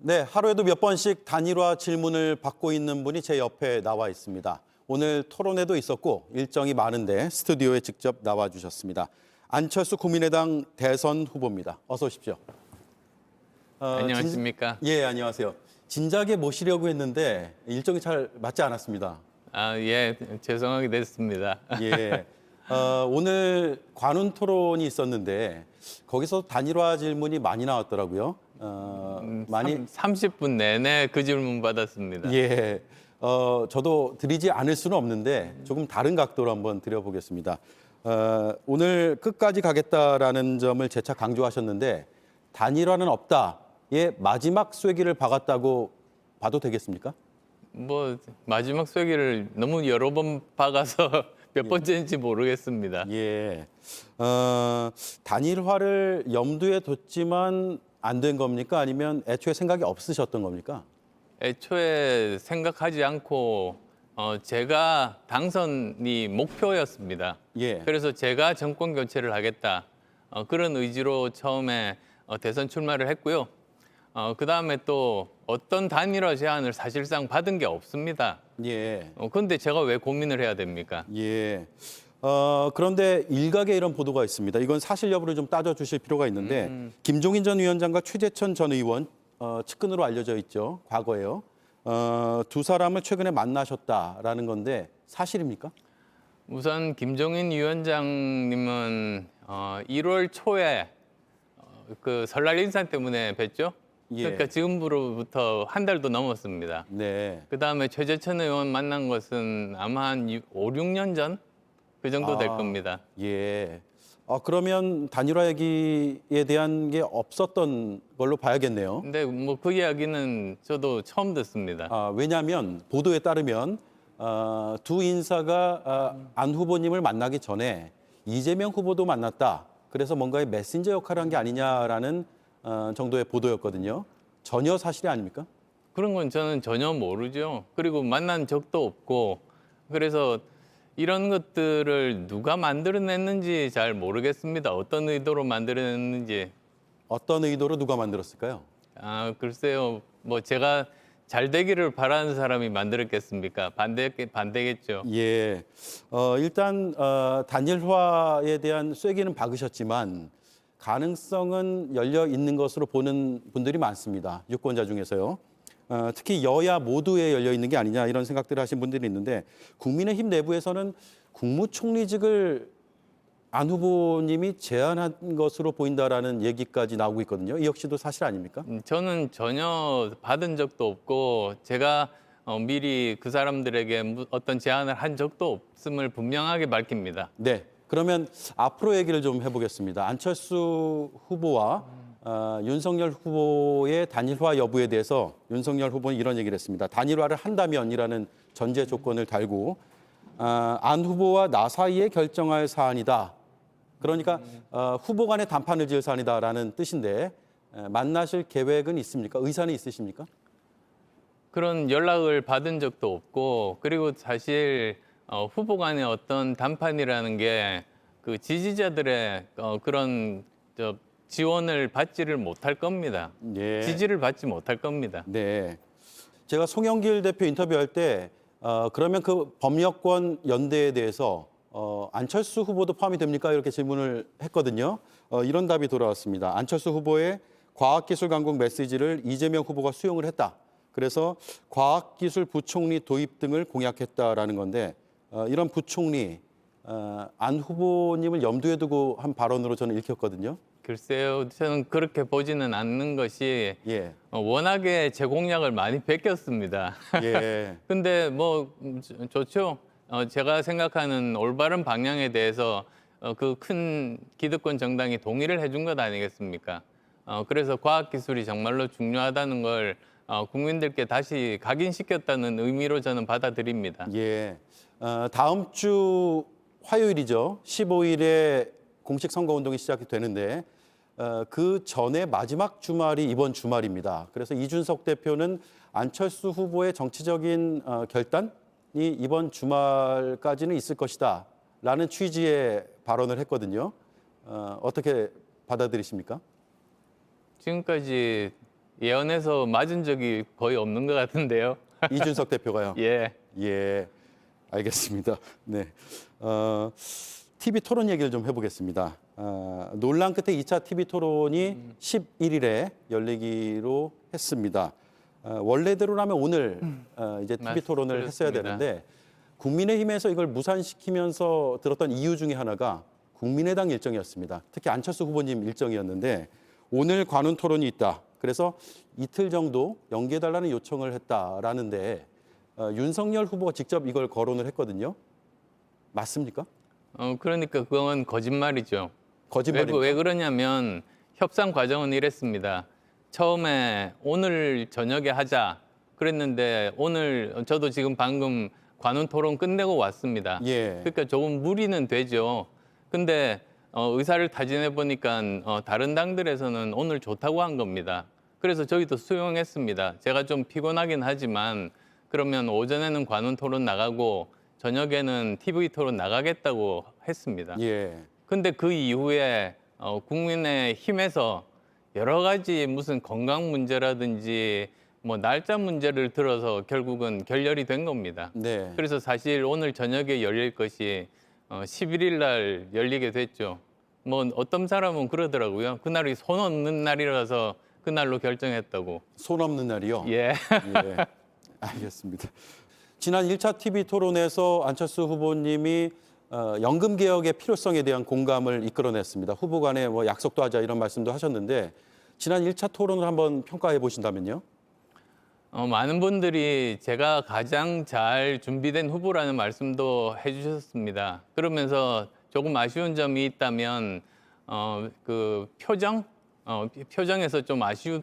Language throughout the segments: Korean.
네, 하루에도 몇 번씩 단일화 질문을 받고 있는 분이 제 옆에 나와 있습니다. 오늘 토론회도 있었고 일정이 많은데 스튜디오에 직접 나와 주셨습니다. 안철수 국민의당 대선 후보입니다. 어서 오십시오. 안녕하십니까? 예, 안녕하세요. 진작에 모시려고 했는데 일정이 잘 맞지 않았습니다. 예, 죄송하게 됐습니다. 예, 오늘 관훈 토론이 있었는데 거기서 단일화 질문이 많이 나왔더라고요. 많이 30분 내내 그 질문 받았습니다. 예, 저도 드리지 않을 수는 없는데 조금 다른 각도로 한번 드려보겠습니다. 오늘 끝까지 가겠다라는 점을 재차 강조하셨는데 단일화는 없다의 마지막 쐐기를 박았다고 봐도 되겠습니까? 뭐 마지막 쐐기를 너무 여러 번 박아서 몇 번째인지 모르겠습니다. 예, 단일화를 염두에 뒀지만 안 된 겁니까? 아니면 애초에 생각이 없으셨던 겁니까? 애초에 생각하지 않고 제가 당선이 목표였습니다. 예. 그래서 제가 정권 교체를 하겠다 그런 의지로 처음에 대선 출마를 했고요. 그 다음에 또 어떤 단일화 제안을 사실상 받은 게 없습니다. 예. 그런데 제가 왜 고민을 해야 됩니까? 예. 그런데 일각에 이런 보도가 있습니다. 이건 사실 여부를 좀 따져주실 필요가 있는데 김종인 전 위원장과 최재천 전 의원 측근으로 알려져 있죠. 과거에요. 두 사람을 최근에 만나셨다라는 건데 사실입니까? 우선 김종인 위원장님은 1월 초에 그 설날 인사 때문에 뵀죠. 예. 그러니까 지금으로부터 한 달도 넘었습니다. 네. 그다음에 최재천 의원 만난 것은 아마 한 5, 6년 전? 그 정도 될 겁니다. 예. 그러면 단일화 얘기에 대한 게 없었던 걸로 봐야겠네요. 근데 뭐 그 이야기는 저도 처음 듣습니다. 왜냐하면 보도에 따르면 두 인사가 안 후보님을 만나기 전에 이재명 후보도 만났다. 그래서 뭔가의 메신저 역할을 한 게 아니냐라는 정도의 보도였거든요. 전혀 사실이 아닙니까? 그런 건 저는 전혀 모르죠. 그리고 만난 적도 없고 그래서 이런 것들을 누가 만들어냈는지 잘 모르겠습니다. 어떤 의도로 만들어냈는지. 어떤 의도로 누가 만들었을까요? 글쎄요. 뭐 제가 잘 되기를 바라는 사람이 만들었겠습니까? 반대겠죠. 예. 일단 단일화에 대한 쐐기는 박으셨지만 가능성은 열려 있는 것으로 보는 분들이 많습니다. 유권자 중에서요. 특히 여야 모두에 열려 있는 게 아니냐 이런 생각들을 하신 분들이 있는데 국민의힘 내부에서는 국무총리직을 안 후보님이 제안한 것으로 보인다라는 얘기까지 나오고 있거든요. 이 역시도 사실 아닙니까? 저는 전혀 받은 적도 없고 제가 미리 그 사람들에게 어떤 제안을 한 적도 없음을 분명하게 밝힙니다. 네. 그러면 앞으로 얘기를 좀 해보겠습니다. 안철수 후보와 윤석열 후보의 단일화 여부에 대해서 윤석열 후보는 이런 얘기를 했습니다. 단일화를 한다면이라는 전제 조건을 달고 안 후보와 나 사이에 결정할 사안이다. 그러니까 후보 간의 단판을 지을 사안이다라는 뜻인데 만나실 계획은 있습니까? 의사는 있으십니까? 그런 연락을 받은 적도 없고 그리고 사실 후보 간의 어떤 담판이라는 게 그 지지자들의 그런 지원을 받지를 못할 겁니다. 예. 지지를 받지 못할 겁니다. 네. 제가 송영길 대표 인터뷰할 때 그러면 그 범여권 연대에 대해서 안철수 후보도 포함이 됩니까? 이렇게 질문을 했거든요. 이런 답이 돌아왔습니다. 안철수 후보의 과학기술 강국 메시지를 이재명 후보가 수용을 했다. 그래서 과학기술 부총리 도입 등을 공약했다라는 건데 이런 부총리 안 후보님을 염두에 두고 한 발언으로 저는 읽혔거든요. 글쎄요, 저는 그렇게 보지는 않는 것이 예. 워낙에 제 공약을 많이 베꼈습니다. 예. 근데 뭐 좋죠. 제가 생각하는 올바른 방향에 대해서 그 큰 기득권 정당이 동의를 해준 것 아니겠습니까? 그래서 과학기술이 정말로 중요하다는 걸 국민들께 다시 각인시켰다는 의미로 저는 받아들입니다. 예. 다음 주 화요일이죠. 15일에 공식 선거운동이 시작이 되는데 그 전에 마지막 주말이 이번 주말입니다. 그래서 이준석 대표는 안철수 후보의 정치적인 결단이 이번 주말까지는 있을 것이다 라는 취지의 발언을 했거든요. 어떻게 받아들이십니까? 지금까지 예언해서 맞은 적이 거의 없는 것 같은데요. 이준석 대표가요. 예. 예, 알겠습니다. 네, TV 토론 얘기를 좀 해보겠습니다. 논란 끝에 2차 TV 토론이 11일에 열리기로 했습니다. 원래대로라면 오늘 이제 TV 토론을 했어야 그렇습니다. 되는데 국민의힘에서 이걸 무산시키면서 들었던 이유 중에 하나가 국민의당 일정이었습니다. 특히 안철수 후보님 일정이었는데 오늘 관훈 토론이 있다. 그래서 이틀 정도 연기해달라는 요청을 했다라는데 윤석열 후보가 직접 이걸 거론을 했거든요. 맞습니까? 그러니까 그건 거짓말이죠. 거짓말입니까? 왜 그러냐면 협상 과정은 이랬습니다. 처음에 오늘 저녁에 하자 그랬는데 오늘 저도 지금 방금 관훈 토론 끝내고 왔습니다. 예. 그러니까 조금 무리는 되죠. 근데 의사를 타진해 보니까 다른 당들에서는 오늘 좋다고 한 겁니다. 그래서 저희도 수용했습니다. 제가 좀 피곤하긴 하지만 그러면 오전에는 관훈 토론 나가고 저녁에는 TV 토론 나가겠다고 했습니다. 예. 근데 그 이후에 국민의힘에서 여러 가지 무슨 건강 문제라든지 뭐 날짜 문제를 들어서 결국은 결렬이 된 겁니다. 네. 그래서 사실 오늘 저녁에 열릴 것이 11일 날 열리게 됐죠. 뭐 어떤 사람은 그러더라고요. 그날이 손 없는 날이라서 그날로 결정했다고. 손 없는 날이요. 예. 예. 알겠습니다. 지난 1차 TV 토론에서 안철수 후보님이 연금 개혁의 필요성에 대한 공감을 이끌어냈습니다. 후보 간에 뭐 약속도 하자 이런 말씀도 하셨는데 지난 1차 토론을 한번 평가해 보신다면요? 많은 분들이 제가 가장 잘 준비된 후보라는 말씀도 해주셨습니다. 그러면서 조금 아쉬운 점이 있다면 그 표정에서 좀 아쉬운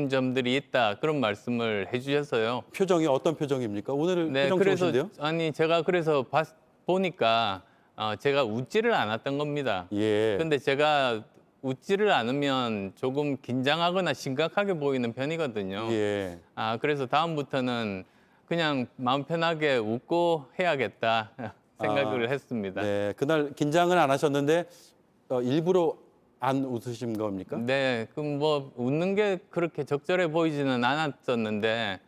점들이 있다 그런 말씀을 해주셔서요. 표정이 어떤 표정입니까? 오늘 네, 표정 그래서 좋으신데요? 제가 그래서 보니까 제가 웃지를 않았던 겁니다. 예. 근데 제가 웃지를 않으면 조금 긴장하거나 심각하게 보이는 편이거든요. 예. 그래서 다음부터는 그냥 마음 편하게 웃고 해야겠다 생각을 했습니다. 네. 그날 긴장은 안 하셨는데 일부러 안 웃으신 겁니까? 네, 그럼 뭐 웃는 게 그렇게 적절해 보이지는 않았었는데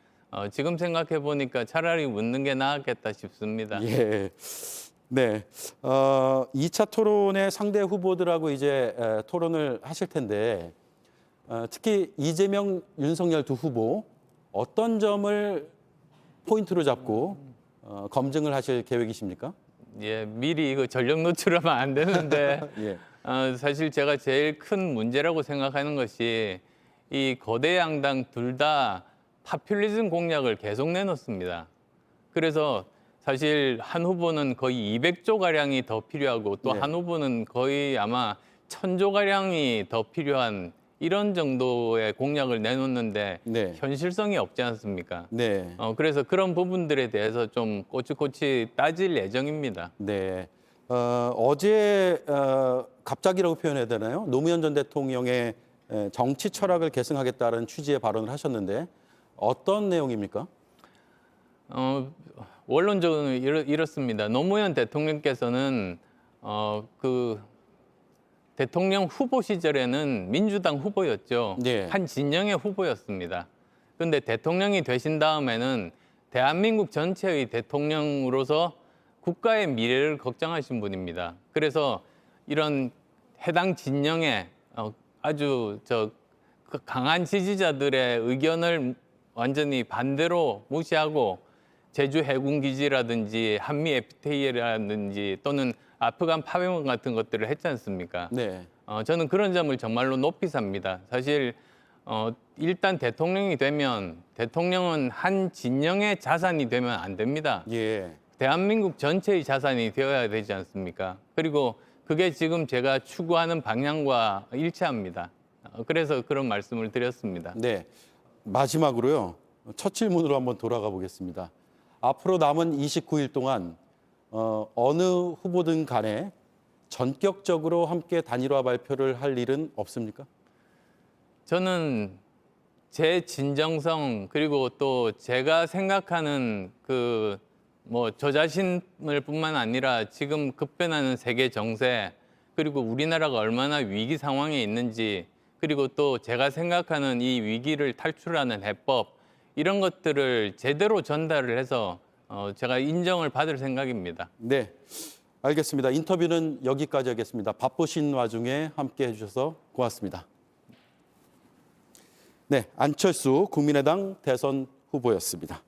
지금 생각해 보니까 차라리 웃는 게 나았겠다 싶습니다. 예. 네. 2차 토론의 상대 후보들하고 이제 토론을 하실 텐데 특히 이재명, 윤석열 두 후보 어떤 점을 포인트로 잡고 검증을 하실 계획이십니까? 예, 미리 이거 전력 노출하면 안 되는데 예. 사실 제가 제일 큰 문제라고 생각하는 것이 이 거대 양당 둘 다 파퓰리즘 공약을 계속 내놓습니다. 그래서 사실 한 후보는 거의 200조 가량이 더 필요하고 또 네. 한 후보는 거의 아마 1000조 가량이 더 필요한 이런 정도의 공약을 내놓는데 네. 현실성이 없지 않습니까? 네. 그래서 그런 부분들에 대해서 좀 꼬치꼬치 따질 예정입니다. 네. 어제 갑자기라고 표현해야 되나요? 노무현 전 대통령의 정치 철학을 계승하겠다는 취지의 발언을 하셨는데 어떤 내용입니까? 원론적으로 이렇습니다. 노무현 대통령께서는 그 대통령 후보 시절에는 민주당 후보였죠. 네. 한 진영의 후보였습니다. 그런데 대통령이 되신 다음에는 대한민국 전체의 대통령으로서 국가의 미래를 걱정하신 분입니다. 그래서 이런 해당 진영의 아주 그 강한 지지자들의 의견을 완전히 반대로 무시하고 제주 해군기지라든지 한미 FTA라든지 또는 아프간 파병 같은 것들을 했지 않습니까? 네. 저는 그런 점을 정말로 높이 삽니다. 사실 일단 대통령이 되면 대통령은 한 진영의 자산이 되면 안 됩니다. 예. 대한민국 전체의 자산이 되어야 되지 않습니까? 그리고 그게 지금 제가 추구하는 방향과 일치합니다. 그래서 그런 말씀을 드렸습니다. 네. 마지막으로요. 첫 질문으로 한번 돌아가 보겠습니다. 앞으로 남은 29일 동안 어느 후보든 간에 전격적으로 함께 단일화 발표를 할 일은 없습니까? 저는 제 진정성 그리고 또 제가 생각하는 그 뭐 저 자신을 뿐만 아니라 지금 급변하는 세계 정세 그리고 우리나라가 얼마나 위기 상황에 있는지 그리고 또 제가 생각하는 이 위기를 탈출하는 해법 이런 것들을 제대로 전달을 해서 제가 인정을 받을 생각입니다. 네, 알겠습니다. 인터뷰는 여기까지 하겠습니다. 바쁘신 와중에 함께 해주셔서 고맙습니다. 네, 안철수 국민의당 대선 후보였습니다.